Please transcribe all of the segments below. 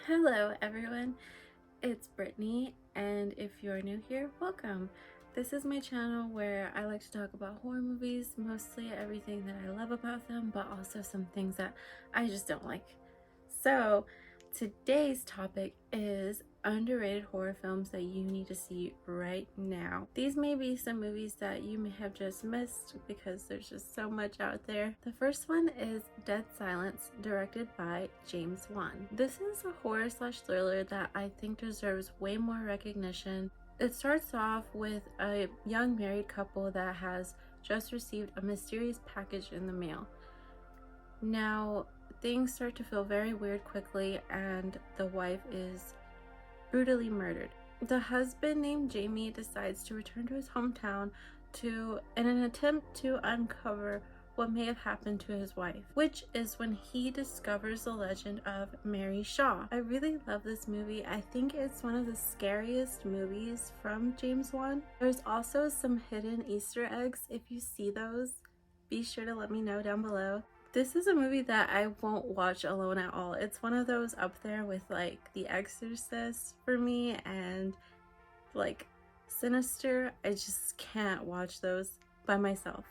Hello everyone, it's Brittany, and if you're new here, welcome. This is my channel where I like to talk about horror movies, mostly everything that I love about them, but also some things that I just don't like. So today's topic is underrated horror films that you need to see right now. These may be some movies that you may have just missed because there's just so much out there. The first one is Dead Silence, directed by James Wan. This is a horror slash thriller that I think deserves way more recognition. It starts off with a young married couple that has just received a mysterious package in the mail. Now, things start to feel very weird quickly, and the wife is brutally murdered. The husband, named Jamie, decides to return to his hometown in an attempt to uncover what may have happened to his wife, which is when he discovers the legend of Mary Shaw. I really love this movie. I think it's one of the scariest movies from James Wan. There's also some hidden Easter eggs. If you see those, be sure to let me know down below. This is a movie that I won't watch alone at all. It's one of those up there with like The Exorcist for me and like Sinister. I just can't watch those by myself.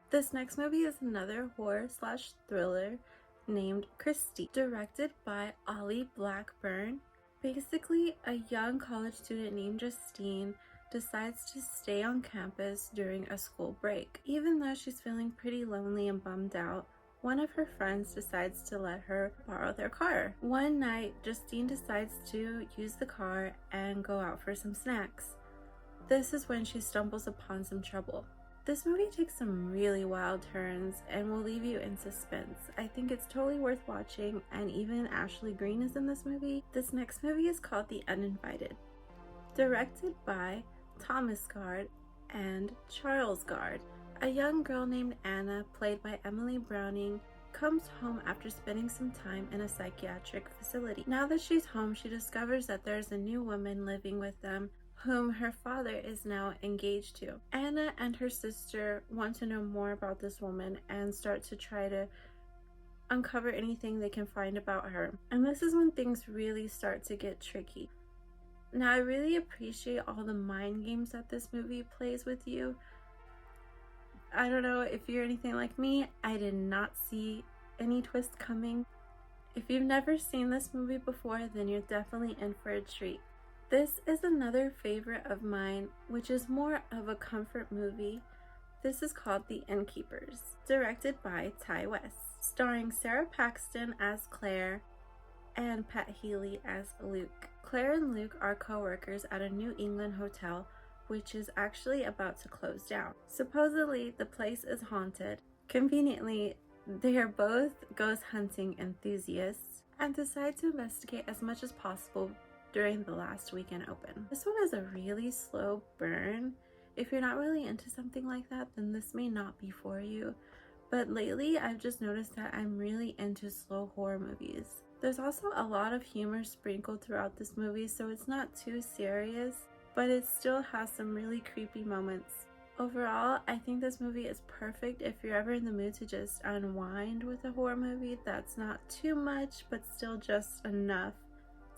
This next movie is another horror slash thriller named Christy, directed by Ollie Blackburn. Basically, a young college student named Justine decides to stay on campus during a school break. Even though she's feeling pretty lonely and bummed out, one of her friends decides to let her borrow their car. One night, Justine decides to use the car and go out for some snacks. This is when she stumbles upon some trouble. This movie takes some really wild turns and will leave you in suspense. I think it's totally worth watching, and even Ashley Greene is in this movie. This next movie is called The Uninvited, directed by Thomas Gard and Charles Gard. A young girl named Anna, played by Emily Browning, comes home after spending some time in a psychiatric facility. Now that she's home, she discovers that there's a new woman living with them whom her father is now engaged to. Anna and her sister want to know more about this woman and start to try to uncover anything they can find about her. And this is when things really start to get tricky. Now, I really appreciate all the mind games that this movie plays with you. I don't know if you're anything like me, I did not see any twist coming. If you've never seen this movie before, then you're definitely in for a treat. This is another favorite of mine, which is more of a comfort movie. This is called The Innkeepers, directed by Ty West, starring Sarah Paxton as Claire and Pat Healy as Luke. Claire and Luke are co-workers at a New England hotel, which is actually about to close down. Supposedly, the place is haunted. Conveniently, they are both ghost hunting enthusiasts and decide to investigate as much as possible during the last weekend open. This one is a really slow burn. If you're not really into something like that, then this may not be for you. But lately, I've just noticed that I'm really into slow horror movies. There's also a lot of humor sprinkled throughout this movie, so it's not too serious, but it still has some really creepy moments. Overall, I think this movie is perfect if you're ever in the mood to just unwind with a horror movie that's not too much, but still just enough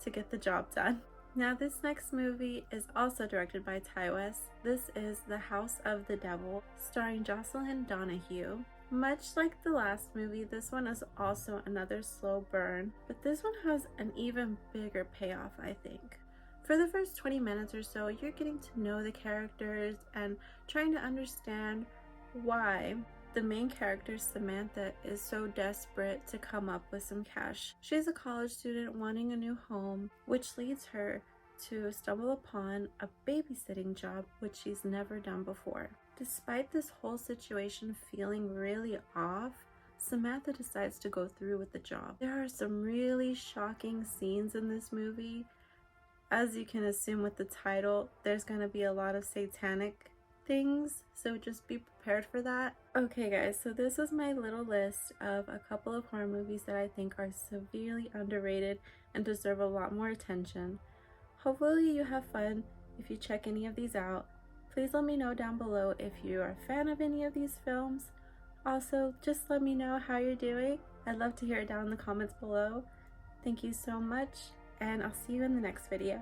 to get the job done. Now, this next movie is also directed by Ty West. This is The House of the Devil, starring Jocelyn Donahue. Much like the last movie, this one is also another slow burn, but this one has an even bigger payoff, I think. For the first 20 minutes or so, you're getting to know the characters and trying to understand why the main character, Samantha, is so desperate to come up with some cash. She's a college student wanting a new home, which leads her to stumble upon a babysitting job, which she's never done before. Despite this whole situation feeling really off, Samantha decides to go through with the job. There are some really shocking scenes in this movie. As you can assume with the title, there's going to be a lot of satanic things, so just be prepared for that. Okay guys, so this is my little list of a couple of horror movies that I think are severely underrated and deserve a lot more attention. Hopefully you have fun if you check any of these out. Please let me know down below if you are a fan of any of these films. Also, just let me know how you're doing. I'd love to hear it down in the comments below. Thank you so much, and I'll see you in the next video.